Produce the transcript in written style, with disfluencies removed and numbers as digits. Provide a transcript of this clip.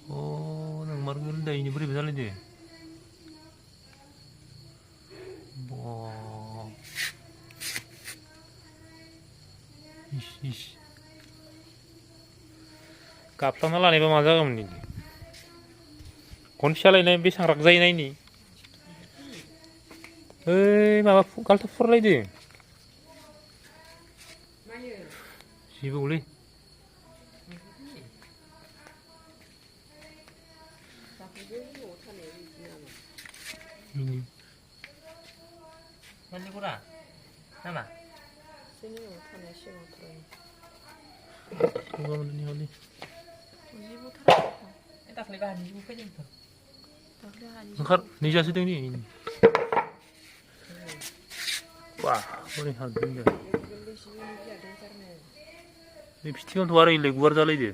Oh, nang margulda ini beri besar ini. Wah. Ish. Kaptan lah nih pemazak kamu nih. Konsial ini bisa ngerakzain ini. Mama kalau fur lagi. Siapa boleh? Ini. Nanti kurang, nama? Sini 못하네, 씨 못하네. Coba mana nih? 우지 못하네. Tak boleh bahan juga je tu. Tak boleh hani. Angkat, ni jasa tu ni. Wah, boleh hal ni. Beli sini dia ada internet. Ini pasti kan tuara ini, luar jalan dia.